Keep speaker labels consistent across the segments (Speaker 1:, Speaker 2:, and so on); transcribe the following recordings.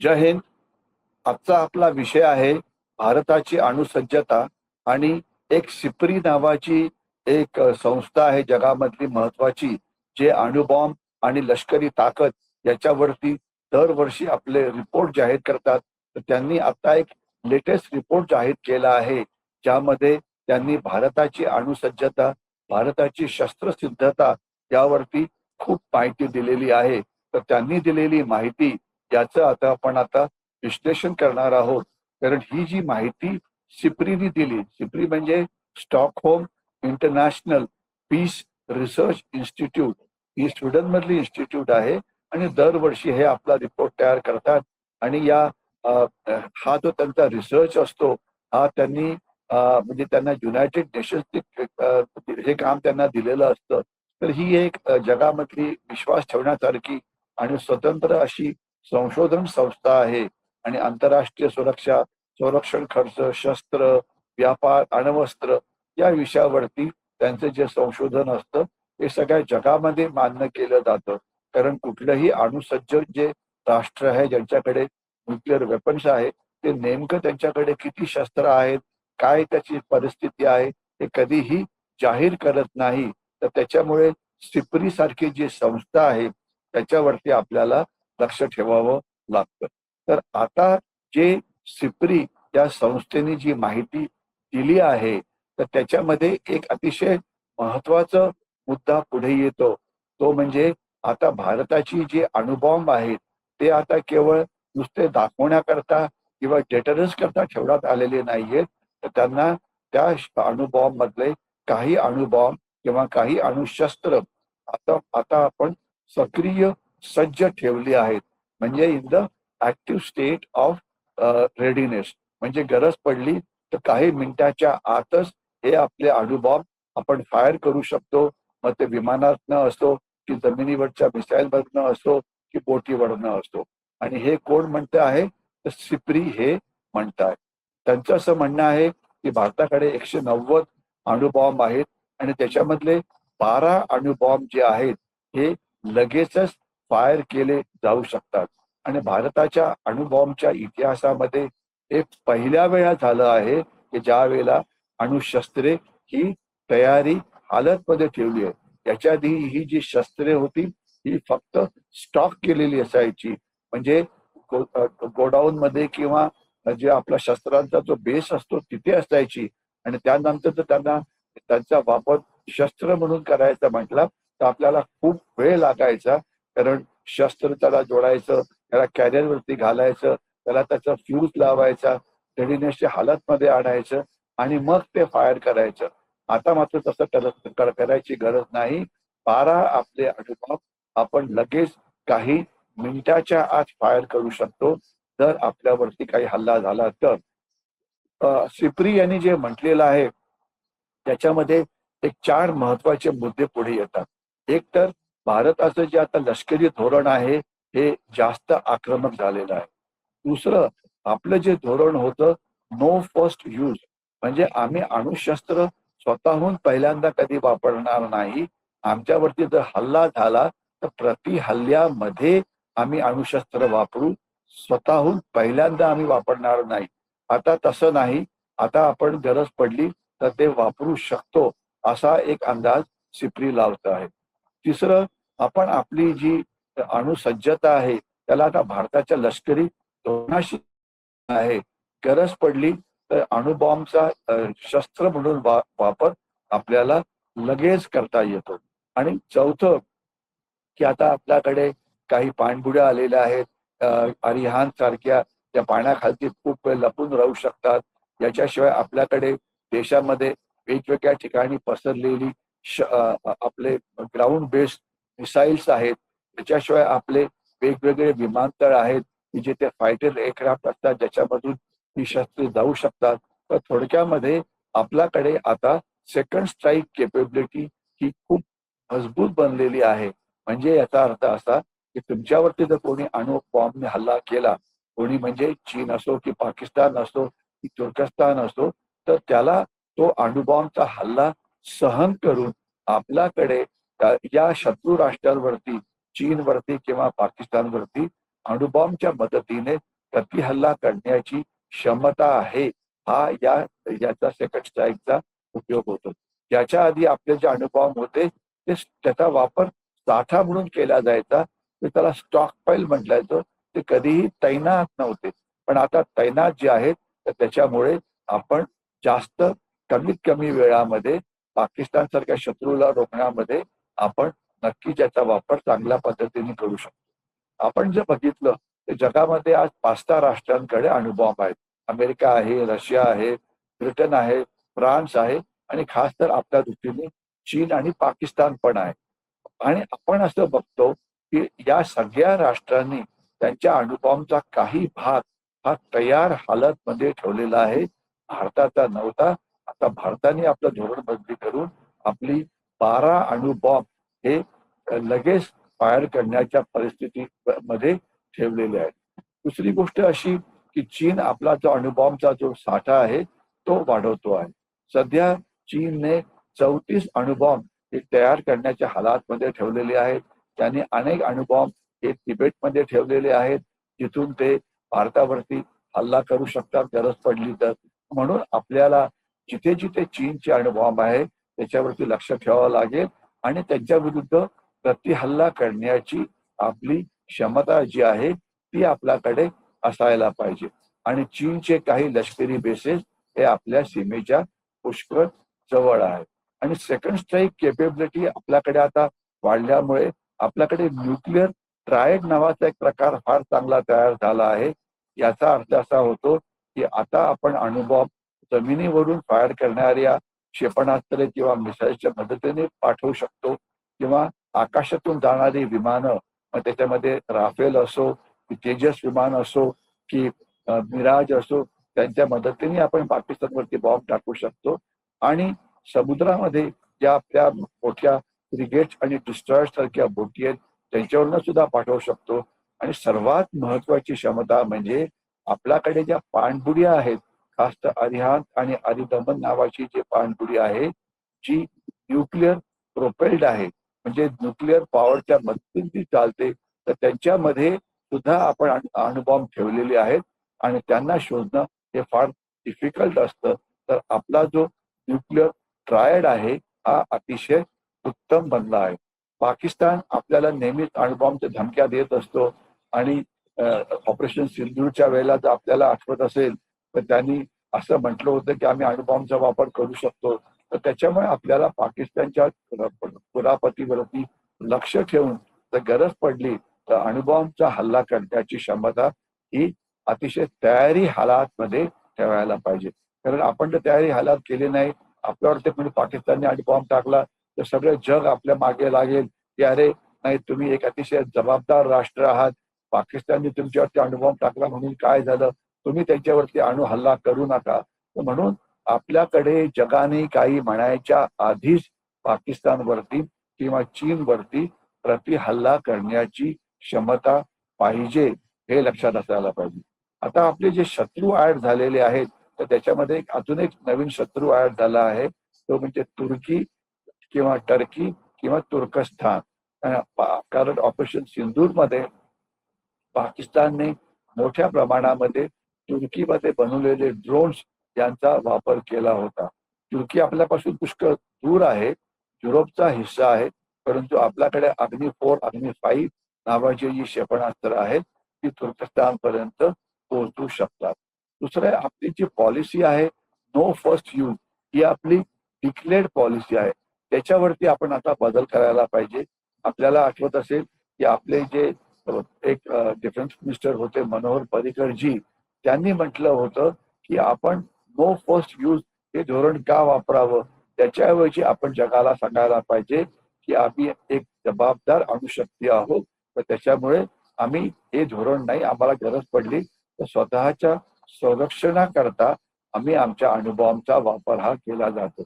Speaker 1: जय हिंद. आजचा आपला विषय आहे भारताची अणुसज्जता आणि एक सिप्री नावाची एक संस्था आहे जगामधली महत्वाची, जे अणुबॉम्ब आणि लष्करी ताकद याच्यावरती दरवर्षी आपले रिपोर्ट जाहीर करतात. तर त्यांनी आता एक लेटेस्ट रिपोर्ट जाहीर केला आहे, ज्यामध्ये त्यांनी भारताची अणुसज्जता, भारताची शस्त्रसिद्धता यावरती खूप माहिती दिलेली आहे. तर त्यांनी दिलेली माहिती याचं आता आपण विश्लेषण करणार आहोत. कारण ही जी माहिती सिप्रीने दिली, सिप्री म्हणजे Stockholm international peace research institute, ही स्वीडन मधली इन्स्टिट्यूट आहे आणि दरवर्षी हे आपला रिपोर्ट तयार करतात. आणि हा जो त्यांचा रिसर्च असतो, हा त्यांनी म्हणजे त्यांना युनायटेड नेशन्स हे काम त्यांना दिलेलं असतं. तर ही एक जगामधली विश्वास ठेवण्यासारखी आणि स्वतंत्र अशी संशोधन संस्था आहे. आणि आंतरराष्ट्रीय सुरक्षा, संरक्षण खर्च, शस्त्र, व्यापार, अण्वस्त्र या विषयावरती त्यांचं जे संशोधन असतं हे सगळ्या जगामध्ये मान्य केलं जातं. कारण कुठलंही अणुसज्ज जे राष्ट्र आहे, ज्यांच्याकडे न्यूक्लिअर वेपन्स आहे, ते नेमकं त्यांच्याकडे किती शस्त्र आहेत, काय त्याची परिस्थिती आहे, हे कधीही जाहीर करत नाही. तर त्याच्यामुळे सिप्री सारखी जी संस्था आहे त्याच्यावरती आपल्याला लक्ष ठेवावं लागतं. तर आता जे सिप्री या संस्थेने जी माहिती दिली आहे, तर त्याच्यामध्ये एक अतिशय महत्वाचा मुद्दा पुढे येतो. तो म्हणजे आता भारताची जी अणुबॉम्ब आहेत ते आता केवळ नुसते दाखवण्याकरता किंवा डेटरन्स करता ठेवण्यात आलेले नाहीयेत. तर त्यांना त्या अणुबॉम्ब मधले काही अणुबॉम्ब किंवा काही अणुशस्त्र आता आता आपण सक्रिय सज्ज ठेवली आहेत. म्हणजे in the active state of readiness. म्हणजे गरज पडली तर काही मिनिटाच्या आतच हे आपले अणुबॉम्ब आपण फायर करू शकतो. मग ते विमानातनं असो की जमिनीवरच्या मिसाईल मधनं असो की बोटीवरनं असो. आणि हे कोण म्हणतं आहे? तर सिप्री हे म्हणतात. त्यांचं असं म्हणणं आहे की भारताकडे 190 अणुबॉम्ब आहेत आणि त्याच्यामधले 12 अणुबॉम्ब जे आहेत हे लगेचच फायर केले जाऊ शकतात. आणि भारताच्या अणुबॉम्बच्या इतिहासामध्ये हे पहिल्या वेळा झालं आहे की ज्या वेळेला अणुशस्त्रे ही तयारी हालतमध्ये ठेवली आहे. याच्या आधी ही जी शस्त्रे होती ही फक्त स्टॉक केलेली असायची. म्हणजे गोडाऊन मध्ये किंवा जे आपला शस्त्रांचा जो बेस असतो तिथे असायची. आणि त्यानंतर जर त्यांना त्यांचा वापर शस्त्र म्हणून करायचा म्हटला तर आपल्याला खूप वेळ लागायचा. कारण शस्त्र त्याला जोडायचं, त्याला कॅरियरवरती घालायचं, त्याला त्याचा फ्यूज लावायचा, रेडिनेसच्या हालतमध्ये आणायचं आणि मग ते फायर करायचं. आता मात्र तसं करायची गरज नाही. 12 आपले अणुबॉम्ब आपण लगेच काही मिनिटाच्या आत फायर करू शकतो जर आपल्यावरती काही हल्ला झाला तर. सिप्री यांनी जे म्हटलेलं आहे त्याच्यामध्ये एक 4 महत्वाचे मुद्दे पुढे येतात. एक तर भारताचं जे आता लष्करी धोरण आहे हे जास्त आक्रमक झालेलं आहे. दुसरं, आपलं जे धोरण होतं नो फर्स्ट यूज, म्हणजे आम्ही अणुशस्त्र स्वतःहून पहिल्यांदा कधी वापरणार नाही. आमच्यावरती जर हल्ला झाला तर प्रति हल्ल्यामध्ये आम्ही अणुशस्त्र वापरू, स्वतःहून पहिल्यांदा आम्ही वापरणार नाही. आता तसं नाही. आता आपण गरज पडली तर ते वापरू शकतो असा एक अंदाज सिप्री लावत आहे. तिसरं, आपण आपली जी अणुसज्जता आहे त्याला आता भारताच्या लष्करी धोरणाशी आहे. गरज पडली तर अणुबॉम्बचा शस्त्र म्हणून वापर आपल्याला लगेच करता येतो. आणि चौथं, की आता आपल्याकडे काही पाणबुड्या आलेल्या आहेत, अरिहान सारख्या, त्या पाण्याखालती खूप वेळ लपून राहू शकतात. याच्याशिवाय आपल्याकडे देशामध्ये वेगवेगळ्या ठिकाणी पसरलेली आपले ग्राउंड बेस्ड मिसाईल्स आहेत. त्याच्याशिवाय आपले वेगवेगळे विमानतळ आहेत की जिथे फायटर एअरक्राफ्ट असतात ज्याच्यामधून ही शस्त्रे जाऊ शकतात. तर थोडक्यामध्ये आपल्याकडे आता सेकंड स्ट्राईक केपेबिलिटी ही खूप मजबूत बनलेली आहे. म्हणजे याचा अर्थ असा की तुमच्यावरती जर कोणी अणु बॉम्बने हल्ला केला, कोणी म्हणजे चीन असो की पाकिस्तान असो की तुर्कस्तान असो, तर त्याला तो अणुबॉम्बचा हल्ला सहन करून आपल्याकडे या शत्रू राष्ट्रांवरती, चीनवरती किंवा पाकिस्तानवरती अणुबॉम्बच्या मदतीने प्रतिहल्ला करण्याची क्षमता आहे, हा याचा सेकंड स्ट्राईकचा उपयोग होतो. याच्या आधी आपले जे अणुबॉम्ब होते ते त्याचा वापर साठा म्हणून केला जायचा, ते त्याला स्टॉक पाईल म्हटलं जायचं. ते कधीही तैनात नव्हते, पण आता तैनात जे आहेत तर त्याच्यामुळे आपण जास्त कमीत कमी वेळामध्ये पाकिस्तान सारख्या शत्रूला रोखण्यामध्ये आपण नक्की त्याचा वापर चांगल्या पद्धतीने करू शकतो. आपण जे बघितलं ते जगामध्ये आज 5-6 राष्ट्रांकडे अणुबॉम्ब आहेत. अमेरिका आहे, रशिया आहे, ब्रिटन आहे, फ्रान्स आहे आणि खास तर आपल्या दृष्टीने चीन आणि पाकिस्तान पण आहे. आणि आपण असं बघतो की या सगळ्या राष्ट्रांनी त्यांच्या अणुबॉम्बचा काही भाग हा तयार हालत मध्ये ठेवलेला आहे. भारताचा नव्हता. आता भारताने आपलं धोरण बदली करून आपली 12 अणुबॉम्ब हे लगेच फायर करण्याच्या परिस्थितीमध्ये ठेवलेले आहेत. दुसरी गोष्ट अशी की चीन आपला जो अणुबॉम्बचा जो साठा आहे तो वाढवतो आहे. सध्या चीनने 34 अणुबॉम्ब हे तयार करण्याच्या हालातमध्ये ठेवलेले आहेत. त्यांनी अनेक अणुबॉम्ब हे तिबेटमध्ये ठेवलेले आहेत, जिथून ते भारतावरती हल्ला करू शकतात गरज पडली तर. म्हणून आपल्याला जिथे जिथे चीनचे अणुबॉम्ब आहे त्याच्यावरती लक्ष ठेवावं लागेल आणि त्यांच्या विरुद्ध प्रतिहल्ला करण्याची आपली क्षमता जी आहे ती आपल्याकडे असायला पाहिजे. आणि चीनचे काही लष्करी बेसेस हे आपल्या सीमेच्या पुष्कळ जवळ आहेत. आणि सेकंड स्ट्राईक केपेबिलिटी आपल्याकडे आता वाढल्यामुळे आपल्याकडे न्यूक्लिअर ट्रायड नावाचा एक प्रकार फार चांगला तयार झाला आहे. याचा अर्थ असा होतो की आता आपण अणुबॉम्ब जमिनीवरून फायर करणाऱ्या क्षेपणास्त्रे किंवा मिसाईलच्या मदतीने पाठवू शकतो, किंवा आकाशातून जाणारी विमानं, मग त्याच्यामध्ये राफेल असो की तेजस विमान असो की मिराज असो, त्यांच्या मदतीने आपण पाकिस्तानवरती बॉम्ब टाकू शकतो. आणि समुद्रामध्ये ज्या आपल्या मोठ्या फ्रिगेट आणि डिस्ट्रॉयर सारख्या बोटी आहेत त्यांच्यावरनं सुद्धा पाठवू शकतो. आणि सर्वात महत्वाची क्षमता म्हणजे आपल्याकडे ज्या पाणबुड्या आहेत, खास तर अरिहंत आणि अरिदमन नावाची जी पाणबुडी आहे जी न्यूक्लिअर प्रोपेल्ड आहे, म्हणजे न्यूक्लिअर पॉवरच्या मदतीने चालते, तर त्यांच्यामध्ये सुद्धा आपण अणुबॉम्ब ठेवलेले आहेत आणि त्यांना शोधणं हे फार डिफिकल्ट असतं. तर आपला जो न्यूक्लिअर ट्रायड आहे हा अतिशय उत्तम बनला आहे. पाकिस्तान आपल्याला नेहमीच अणुबॉम्बच्या धमक्या देत असतो आणि ऑपरेशन सिंधूरच्या वेळेला जर आपल्याला आठवत असेल तर त्यांनी असं म्हटलं होतं की आम्ही अणुबॉम्बचा वापर करू शकतो. तर त्याच्यामुळे आपल्याला पाकिस्तानच्या कुरापतीवरती लक्ष ठेवून जर गरज पडली तर अणुबॉम्बचा हल्ला करण्याची क्षमता ही अतिशय तयारी हालातमध्ये ठेवायला पाहिजे. कारण आपण जर तयारी हालात केली नाही, आपल्यावरती कोणी पाकिस्तानने अणुबॉम्ब टाकला तर सगळं जग आपल्या मागे लागेल की अरे नाही, तुम्ही एक अतिशय जबाबदार राष्ट्र आहात, पाकिस्तानने तुमच्यावरती अणुबॉम्ब टाकला म्हणून काय झालं, तुम्ही त्यांच्यावरती अणु हल्ला करू नका. म्हणून आपल्याकडे जगाने काही म्हणायच्या आधीच पाकिस्तानवरती किंवा चीनवरती प्रतिहल्ला करण्याची क्षमता पाहिजे, हे लक्षात असायला पाहिजे. आता आपले जे शत्रू ऍड झालेले आहेत तर त्याच्यामध्ये अजून एक नवीन शत्रू ऍड झाला आहे, तो म्हणजे तुर्की किंवा टर्की किंवा तुर्कस्तान. कारण ऑपरेशन सिंदूर मध्ये पाकिस्तानने मोठ्या प्रमाणामध्ये तुर्कीमध्ये बनवलेले ड्रोन्स यांचा वापर केला होता. तुर्की आपल्यापासून पुष्कळ दूर आहे, युरोपचा हिस्सा आहे, परंतु आपल्याकडे अग्नी 4, अग्नी 5 नावाची जी क्षेपणास्त्र आहेत ती तुर्कस्तान पर्यंत पोहोचू शकतात. दुसरं आपली जी पॉलिसी आहे नो फर्स्ट यूज, ही आपली डिक्लेअर्ड पॉलिसी आहे. त्याच्यावरती आपण आता बदल करायला पाहिजे. आपल्याला आठवत असेल की आपले जे एक डिफेन्स मिनिस्टर होते मनोहर पर्रिकर जी, त्यांनी म्हटलं होतं की आपण नो फर्स्ट यूज हे धोरण का वापरावं, त्याच्याऐवजी आपण जगाला सांगायला पाहिजे की आम्ही एक जबाबदार अणुशक्ती आहोत, तर त्याच्यामुळे आम्ही हे धोरण नाही, आम्हाला गरज पडली तर स्वतःच्या संरक्षणाकरता आम्ही आमच्या अणुबॉम्बचा वापर हा केला जातो.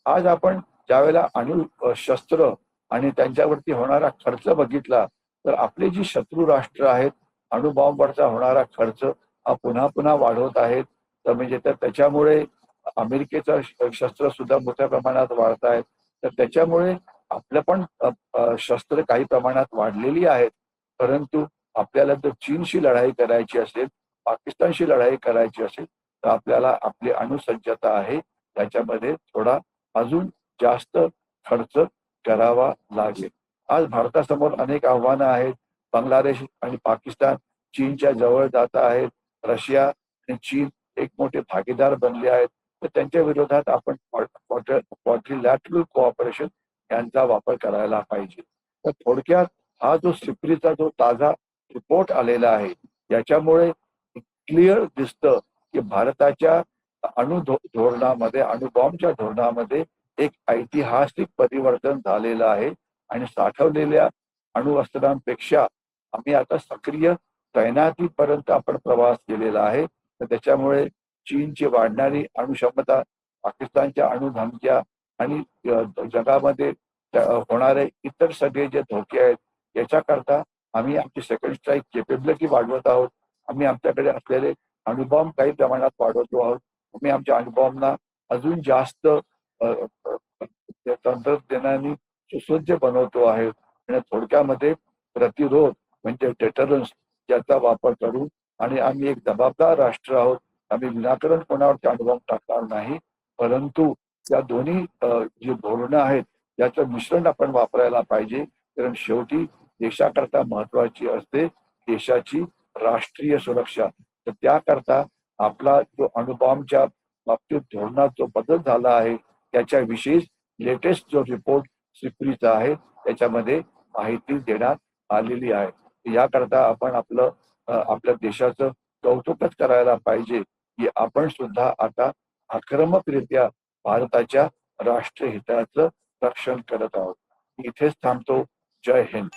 Speaker 1: आज आपण ज्यावेळेला शस्त्र आणि त्यांच्यावरती होणारा खर्च बघितला तर आपले जी शत्रू राष्ट्र आहेत अणुबॉम्बवरचा होणारा खर्च हा पुन्हा पुन्हा वाढवत आहेत. तर म्हणजे त्याच्यामुळे अमेरिकेचं शस्त्र सुद्धा मोठ्या प्रमाणात वाढत आहेत. तर त्याच्यामुळे आपलं पण शस्त्र काही प्रमाणात वाढलेली आहेत, परंतु आपल्याला जर चीनशी लढाई करायची असेल, पाकिस्तानशी लढाई करायची असेल, तर आपल्याला आपली अणुसज्जता आहे त्याच्यामध्ये थोडा अजून जास्त खर्च करावा लागेल. आज भारतासमोर अनेक आव्हानं आहेत. बांगलादेश आणि पाकिस्तान चीनच्या जवळ जात आहेत. रशिया आणि चीन एक मोठे भागीदार बनले आहेत. तर त्यांच्या विरोधात आपण क्वाड्रिलॅटरल कोऑपरेशन यांचा वापर करायला पाहिजे. तर थोडक्यात हा जो सिप्रीचा जो ताजा रिपोर्ट आलेला आहे याच्यामुळे क्लिअर दिसतं की भारताच्या धोरणामध्ये, अणुबॉम्बच्या धोरणामध्ये एक ऐतिहासिक परिवर्तन झालेलं आहे आणि साठवलेल्या अणुअस्त्रांपेक्षा आम्ही आता सक्रिय तैनातीपर्यंत आपण प्रवास केलेला आहे. तर त्याच्यामुळे चीनची वाढणारी अणुक्षमता, पाकिस्तानच्या अणुधमक्या आणि जगामध्ये होणारे इतर सगळे जे धोके आहेत याच्याकरता आम्ही आमची सेकंड स्ट्राईक केपेबिलिटी वाढवत आहोत. आम्ही आमच्याकडे असलेले अणुबॉम्ब काही प्रमाणात वाढवतो आहोत. आम्ही आमच्या अणुबॉम्बना अजून जास्त तंत्रज्ञानाने सुसज्ज बनवतो आहे आणि थोडक्यामध्ये प्रतिरोध म्हणजे डेटरन्स याचा वापर करू आणि आम्ही एक जबाबदार राष्ट्र आहोत. आम्ही विनाकारण कोणावरती अणुबॉम्ब टाकणार नाही, परंतु या दोन्ही जी धोरणं आहेत याचं मिश्रण आपण वापरायला पाहिजे. कारण शेवटी देशाकरता महत्वाची असते देशाची राष्ट्रीय सुरक्षा. तर त्याकरता आपला जो अणुबॉम्बच्या बाबतीत धोरणात जो बदल झाला आहे त्याच्याविषयी लेटेस्ट जो रिपोर्ट सिप्रीचा आहे त्याच्यामध्ये माहिती देण्यात आलेली आहे. याकरता आपण आपल्या देशाचं कौतुकच करायला पाहिजे की आपण सुद्धा आता आक्रमकरित्या भारताच्या राष्ट्रहिताचं रक्षण करत आहोत. इथेच थांबतो. जय हिंद.